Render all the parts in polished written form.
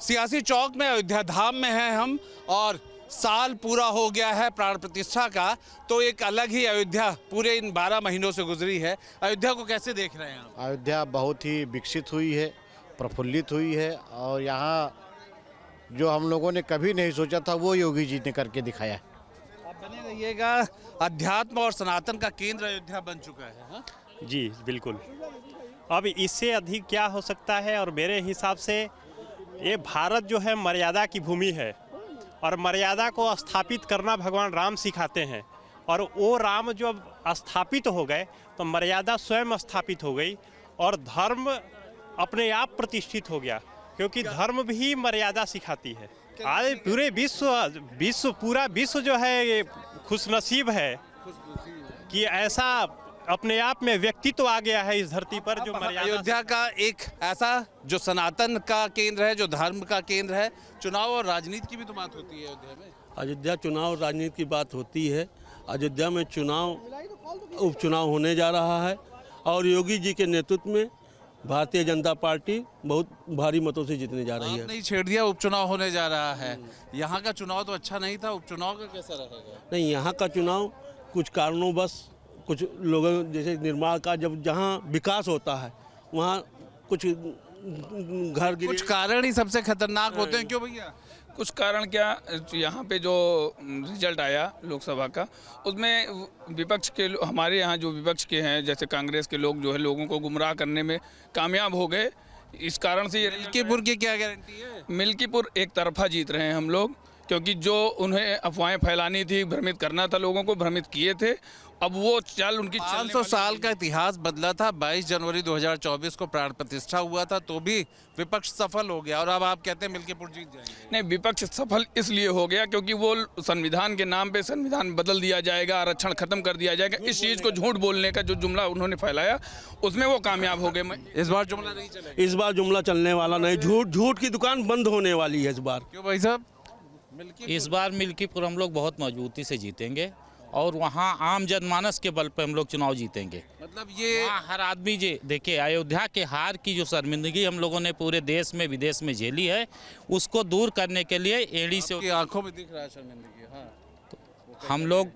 सियासी चौक में अयोध्या धाम में हैं हम और साल पूरा हो गया है प्राण प्रतिष्ठा का, तो एक अलग ही अयोध्या पूरे इन 12 महीनों से गुजरी है। अयोध्या को कैसे देख रहे हैं आप? अयोध्या बहुत ही विकसित हुई है, प्रफुल्लित हुई है और यहाँ जो हम लोगों ने कभी नहीं सोचा था वो योगी जी ने करके दिखाया है। आप बने रहिएगा। अध्यात्म और सनातन का केंद्र अयोध्या बन चुका है। हाँ? जी बिल्कुल, अब इससे अधिक क्या हो सकता है। और मेरे हिसाब से ये भारत जो है मर्यादा की भूमि है और मर्यादा को स्थापित करना भगवान राम सिखाते हैं। और वो राम जब स्थापित हो गए तो मर्यादा स्वयं स्थापित हो गई और धर्म अपने आप प्रतिष्ठित हो गया, क्योंकि धर्म भी मर्यादा सिखाती है। आज पूरे पूरा विश्व जो है ये खुशनसीब है कि ऐसा अपने आप में व्यक्तित्व आ गया है इस धरती पर जो मर्यादा। अयोध्या का एक ऐसा जो सनातन का केंद्र है, जो धर्म का केंद्र है, चुनाव और राजनीति की भी तो बात होती है अयोध्या में। अयोध्या चुनाव और राजनीति की बात होती है। अयोध्या में उपचुनाव होने जा रहा है और योगी जी के नेतृत्व में भारतीय जनता पार्टी बहुत भारी मतों से जीतने जा रही है। आपने ही छेड़ दिया, उपचुनाव होने जा रहा है। यहाँ का चुनाव तो अच्छा नहीं था, उपचुनाव का कैसा रहेगा? नहीं, यहाँ का चुनाव कुछ कारणों बस कुछ लोगों जैसे निर्माण का जब जहाँ विकास होता है वहाँ कुछ घर गिरे। कुछ कारण ही सबसे खतरनाक होते हैं। क्यों भैया? कुछ कारण क्या, यहाँ पे जो रिजल्ट आया लोकसभा का उसमें विपक्ष के हमारे यहाँ जो विपक्ष के हैं जैसे कांग्रेस के लोग जो है लोगों को गुमराह करने में कामयाब हो गए। इस कारण से ये मिल्कीपुर की क्या गारंटी है? मिल्कीपुर एक तरफा जीत रहे हैं हम लोग, क्योंकि जो उन्हें अफवाहें फैलानी थी, भ्रमित करना था लोगों को, भ्रमित किए थे। अब वो चाल उनकी 500 साल का इतिहास बदला था। 22 जनवरी 2024 को प्राण प्रतिष्ठा हुआ था तो भी विपक्ष सफल हो गया और अब आप कहते हैं मिल्कीपुर जीत जाएंगे। नहीं, विपक्ष सफल इसलिए हो गया क्योंकि वो संविधान के नाम पे संविधान बदल दिया जाएगा, आरक्षण खत्म कर दिया जाएगा, इस चीज़ को झूठ बोलने का जो जुमला उन्होंने फैलाया उसमें वो कामयाब हो गए। इस बार जुमला नहीं चलेगा। इस बार जुमला चलने वाला नहीं, झूठ की दुकान बंद होने वाली है इस बार। क्यों भाई साहब? इस बार मिल्कीपुर हम लोग बहुत मजबूती से जीतेंगे और वहाँ आम जनमानस के बल पे हम लोग चुनाव जीतेंगे। मतलब ये हर आदमी जी देखिए, अयोध्या के हार की जो शर्मिंदगी हम लोगों ने पूरे देश में विदेश में झेली है उसको दूर करने के लिए एड़ी से आंखों में दिख रहा है शर्मिंदगी। हाँ, हम लोग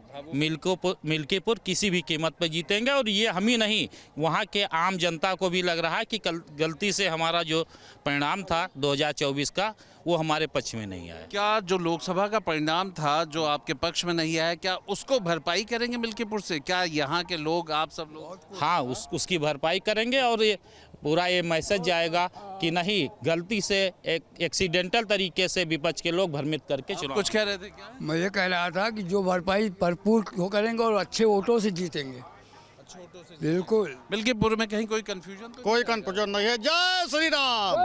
मिल्कीपुर किसी भी कीमत पर जीतेंगे। और ये हम ही नहीं, वहाँ के आम जनता को भी लग रहा है कि गलती से हमारा जो परिणाम था 2024 का वो हमारे पक्ष में नहीं आया। क्या जो लोकसभा का परिणाम था जो आपके पक्ष में नहीं आया, क्या उसको भरपाई करेंगे मिल्कीपुर से? क्या यहाँ के लोग, आप सब लोग? हाँ, उसकी भरपाई करेंगे और ये पूरा ये मैसेज जाएगा कि नहीं, गलती से एक एक्सीडेंटल तरीके से विपक्ष के लोग भ्रमित करके चुनाव। कुछ कह रहे थे क्या? मैं ये कह रहा था कि जो भरपाई भरपूर हो करेंगे और अच्छे वोटों से जीतेंगे। अच्छे वोटों से बिल्कुल। मिल्कीपुर में कहीं कोई कंफ्यूजन तो? कोई कंफ्यूजन नहीं है। जय श्री राम,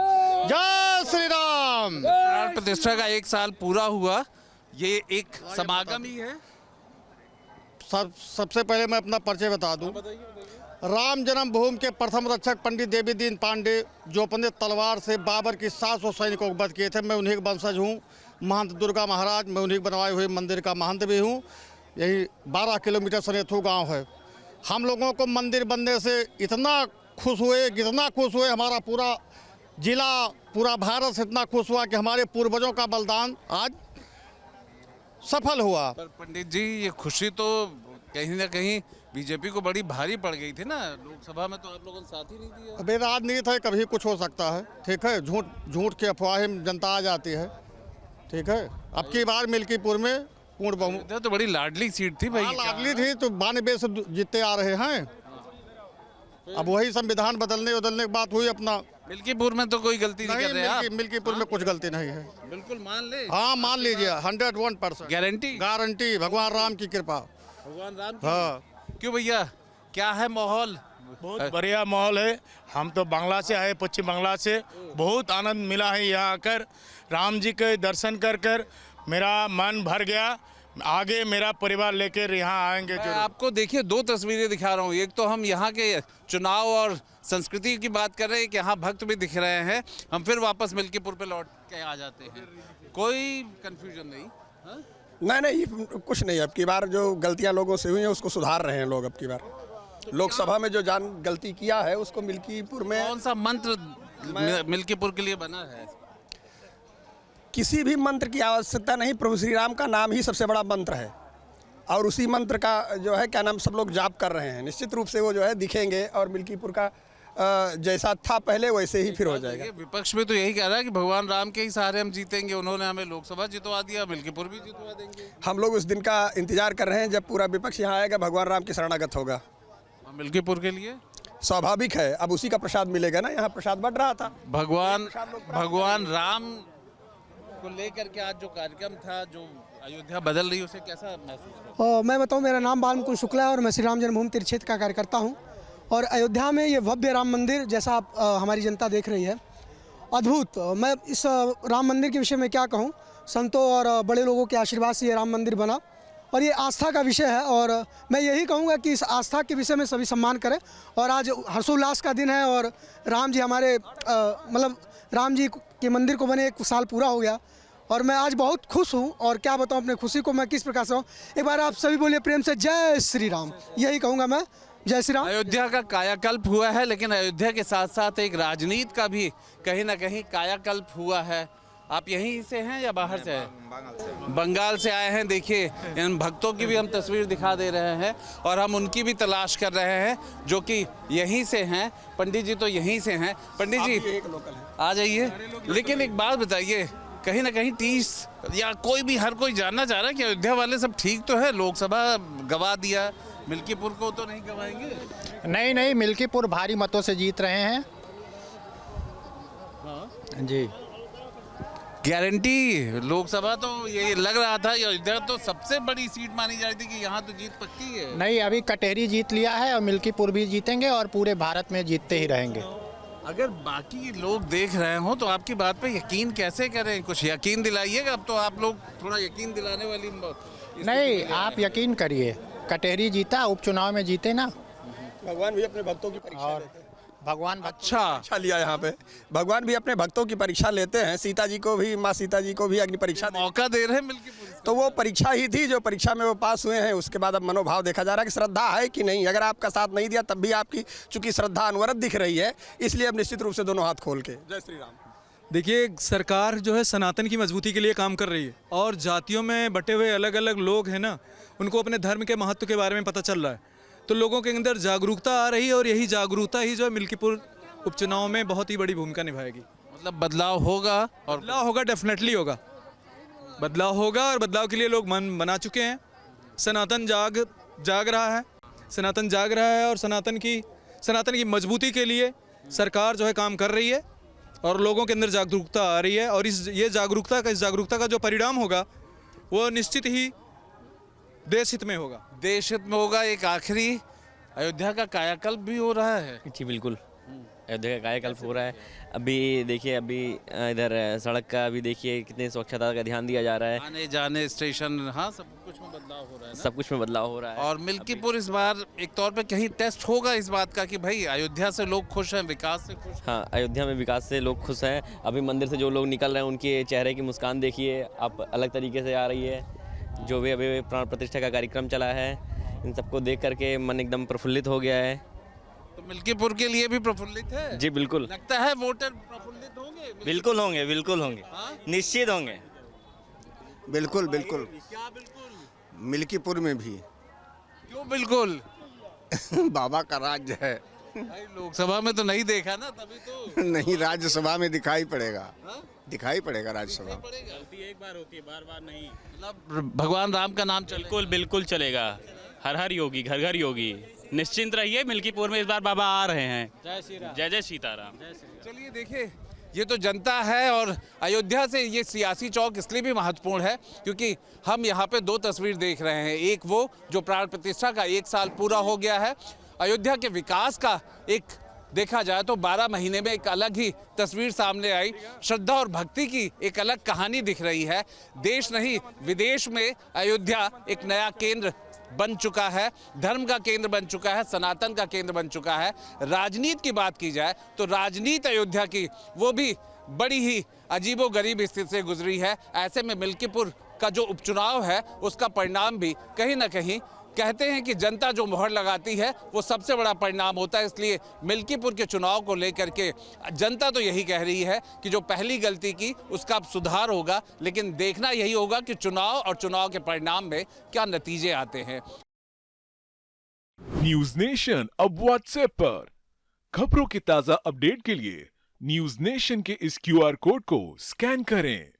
जय श्री राम। प्राण प्रतिष्ठा का 1 साल पूरा हुआ, ये एक समागम ही है। सबसे पहले मैं अपना परिचय बता दूं। राम जन्मभूमि के प्रथम रक्षक पंडित देवी दीन पांडे जो अपने तलवार से बाबर की 700 सैनिकों को वध किए थे, मैं उन्हीं का वंशज हूँ। महंत दुर्गा महाराज, मैं उन्हीं बनवाए हुए मंदिर का महंत भी हूँ। यही 12 किलोमीटर सनेथू गांव है। हम लोगों को मंदिर बनने से इतना खुश हुए, हमारा पूरा जिला, पूरा भारत से इतना खुश हुआ कि हमारे पूर्वजों का बलिदान आज सफल हुआ। पर पंडित जी, ये खुशी तो कहीं ना कहीं बीजेपी को बड़ी भारी पड़ गई थी ना लोकसभा में, तो आप लोगों ने साथ ही नहीं दिया। अबे राजनीति है, कभी कुछ हो सकता है। ठीक है, झूठ की अफवाहें जनता आ जाती है। ठीक है, अब की बार मिल्कीपुर में पूर्ण बहुमत तो बड़ी लाडली सीट थी भाई। लाडली थी तो 92 से जीतते आ रहे हैं। अब वही संविधान बदलने की बात हुई। अपना मिल्कीपुर में तो कोई गलती नहीं कर रहे आप? मिल्कीपुर में कुछ गलती नहीं है। बिल्कुल मान ले। हाँ, मान लीजिए 101%। गारंटी भगवान राम की कृपा। भगवान राम। हाँ। क्यों भैया, क्या है माहौल? बहुत बढ़िया माहौल है। हम तो बांग्ला से आए, पश्चिम बांग्ला से। बहुत आनंद मिला है यहाँ आकर, राम जी के दर्शन कर मेरा मन भर गया। आगे मेरा परिवार लेकर यहाँ आएंगे जरूर। आपको देखिए 2 तस्वीरें दिखा रहा हूँ। एक तो हम यहाँ के चुनाव और संस्कृति की बात कर रहे हैं कि यहाँ भक्त भी दिख रहे हैं। हम फिर वापस मिल्कीपुर पे लौट के आ जाते हैं। कोई कंफ्यूजन नहीं? हाँ? नहीं, कुछ नहीं। अब की बार जो गलतियां लोगों से हुई हैं उसको सुधार रहे हैं लोग। अब की बार लोकसभा में जो गलती किया है उसको मिल्कीपुर में। कौन सा मंत्र मिल्कीपुर के लिए बना है? किसी भी मंत्र की आवश्यकता नहीं, प्रभु श्री राम का नाम ही सबसे बड़ा मंत्र है और उसी मंत्र का जो है क्या नाम सब लोग जाप कर रहे हैं। निश्चित रूप से वो जो है दिखेंगे और मिल्कीपुर का जैसा था पहले वैसे ही फिर हो जाएगा। विपक्ष में तो यही कह रहा है कि भगवान राम के ही सहारे हम जीतेंगे, उन्होंने हमें लोकसभा जितवा दिया, मिल्कीपुर भी जितवा देंगे। हम लोग उस दिन का इंतजार कर रहे हैं जब पूरा विपक्ष यहाँ आएगा, भगवान राम की शरणागत होगा। और मिल्कीपुर के लिए स्वाभाविक है, अब उसी का प्रसाद मिलेगा ना, यहाँ प्रसाद बढ़ रहा था। भगवान राम को लेकर के आज जो कार्यक्रम था, जो अयोध्या बदल रही है, उसे कैसा महसूस? मैं बताऊं, मेरा नाम बालमुकुंद शुक्ला है और मैं श्री राम जन्मभूमि तीर्थ क्षेत्र का कार्यकर्ता हूं। और अयोध्या में ये भव्य राम मंदिर जैसा आप हमारी जनता देख रही है, अद्भुत। मैं इस राम मंदिर के विषय में क्या कहूं, संतों और बड़े लोगों के आशीर्वाद से ये राम मंदिर बना और ये आस्था का विषय है। और मैं यही कहूँगा कि इस आस्था के विषय में सभी सम्मान करें। और आज हर्षोल्लास का दिन है और राम जी हमारे मतलब राम जी के मंदिर को बने 1 साल पूरा हो गया और मैं आज बहुत खुश हूँ। और क्या बताऊँ अपने खुशी को मैं किस प्रकार से हूँ, एक बार आप सभी बोलिए प्रेम से जय श्री राम, यही कहूँगा मैं, जय श्री राम। अयोध्या का कायाकल्प हुआ है, लेकिन अयोध्या के साथ साथ एक राजनीति का भी कहीं ना कहीं कायाकल्प हुआ है। आप यहीं से हैं या बाहर से हैं? बंगाल से आए हैं। देखिए, इन भक्तों की भी हम तस्वीर दिखा दे रहे हैं और हम उनकी भी तलाश कर रहे हैं जो कि यहीं से हैं। पंडित जी तो यहीं से हैं। पंडित जी आ जाइए। लेकिन एक बात बताइए, कहीं ना कहीं 30 या कोई भी हर कोई जानना चाह रहा है कि अयोध्या वाले सब ठीक तो है, लोकसभा गवा दिया, मिल्कीपुर को तो नहीं गवाएंगे? नहीं, मिल्कीपुर भारी मतों से जीत रहे हैं। हाँ जी, गारंटी। लोकसभा तो ये लग रहा था, अयोध्या तो सबसे बड़ी सीट मानी जा रही थी कि यहाँ तो जीत पक्की है। नहीं, अभी कटेरी जीत लिया है और मिल्कीपुर भी जीतेंगे और पूरे भारत में जीतते ही रहेंगे। अगर बाकी लोग देख रहे हो तो आपकी बात पे यकीन कैसे करें? कुछ यकीन दिलाइएगा। अब तो आप लोग थोड़ा यकीन दिलाने वाली नहीं, आप यकीन करिए, कटेरी जीता, उपचुनाव में जीते ना। भगवान भी अपने भक्तों की परीक्षा लेते हैं। भगवान परीक्षा लिया यहाँ पे, भगवान भी अपने भक्तों की परीक्षा लेते हैं। सीता जी को भी, माँ सीता जी को भी अग्नि परीक्षा मौका दे रहे हैं मिल्कीपुर। तो वो परीक्षा ही थी, जो परीक्षा में वो पास हुए हैं। उसके बाद अब मनोभाव देखा जा रहा है कि श्रद्धा है कि नहीं। अगर आपका साथ नहीं दिया तब भी आपकी चूंकि श्रद्धा अनवरत दिख रही है, इसलिए अब निश्चित रूप से दोनों हाथ खोल के जय श्री राम। देखिए, सरकार जो है सनातन की मजबूती के लिए काम कर रही है और जातियों में बटे हुए अलग अलग लोग हैं ना, उनको अपने धर्म के महत्व के बारे में पता चल रहा है, तो लोगों के अंदर जागरूकता आ रही है और यही जागरूकता ही जो है मिल्कीपुर उपचुनाव में बहुत ही बड़ी भूमिका निभाएगी। मतलब बदलाव होगा, और बदलाव होगा, डेफिनेटली होगा, बदलाव होगा और बदलाव के लिए लोग मन बना चुके हैं। सनातन जाग रहा है, सनातन जाग रहा है और सनातन की मजबूती के लिए सरकार जो है काम कर रही है और लोगों के अंदर जागरूकता आ रही है। और इस जागरूकता का जो परिणाम होगा वो निश्चित ही देश हित में होगा। देश हित में होगा। एक आखिरी, अयोध्या का कायाकल्प भी हो रहा है। जी बिल्कुल, अयोध्या का कायाकल्प हो रहा है। अभी देखिए, अभी इधर सड़क का अभी देखिए कितने स्वच्छता का ध्यान दिया जा रहा है, आने जाने स्टेशन, हाँ सब कुछ में बदलाव हो रहा है ना? सब कुछ में बदलाव हो रहा है। और मिल्कीपुर इस बार एक तौर पे कहीं टेस्ट होगा इस बात का कि भाई अयोध्या से लोग खुश हैं, विकास से खुश हैं। हाँ, अयोध्या में विकास से लोग खुश हैं। अभी मंदिर से जो लोग निकल रहे हैं उनके चेहरे की मुस्कान देखिए आप, अलग तरीके से आ रही है। जो भी अभी प्राण प्रतिष्ठा का कार्यक्रम चला है, इन सबको देख करके मन एकदम प्रफुल्लित हो गया है। तो मिल्कीपुर के लिए भी प्रफुल्लित है? जी बिल्कुल, लगता है वोटर प्रफुल्लित होंगे। बिल्कुल होंगे, बिल्कुल होंगे, निश्चित होंगे। बिल्कुल बिल्कुल। क्या बिल्कुल? मिल्कीपुर में भी। क्यों बिल्कुल? बाबा का राज्य है। भाई लोकसभा में तो नहीं देखा ना, तभी तो। नहीं, राज्यसभा में दिखाई पड़ेगा। दिखाई पड़ेगा राज्यसभा। गलती एक बार होती है, बार बार नहीं। मतलब भगवान राम का नाम बिल्कुल बिल्कुल चलेगा। हर हर योगी, घर घर योगी। निश्चिंत रहिए, मिल्कीपुर में इस बार बाबा आ रहे हैं। जय श्री राम। जय जय सीताराम। चलिए देखिए, ये तो जनता है और अयोध्या से ये सियासी चौक इसलिए भी महत्वपूर्ण है क्योंकि हम यहाँ पे 2 तस्वीर देख रहे हैं। एक वो जो प्राण प्रतिष्ठा का 1 साल पूरा हो गया है, अयोध्या के विकास का एक देखा जाए तो 12 महीने में एक अलग ही तस्वीर सामने आई। श्रद्धा और भक्ति की एक अलग कहानी दिख रही है। देश नहीं, विदेश में अयोध्या एक नया केंद्र बन चुका है, धर्म का केंद्र बन चुका है, सनातन का केंद्र बन चुका है। राजनीति की बात की जाए तो राजनीति अयोध्या की वो भी बड़ी ही अजीबोगरीब स्थिति से गुजरी है। ऐसे में मिल्कीपुर का जो उपचुनाव है उसका परिणाम भी कहीं ना कहीं कहते हैं कि जनता जो मोहर लगाती है वो सबसे बड़ा परिणाम होता है। इसलिए मिल्कीपुर के चुनाव को लेकर के जनता तो यही कह रही है कि जो पहली गलती की उसका अब सुधार होगा, लेकिन देखना यही होगा कि चुनाव और चुनाव के परिणाम में क्या नतीजे आते हैं। न्यूज नेशन अब व्हाट्सएप पर खबरों की ताजा अपडेट के लिए न्यूज नेशन के इस QR कोड को स्कैन करें।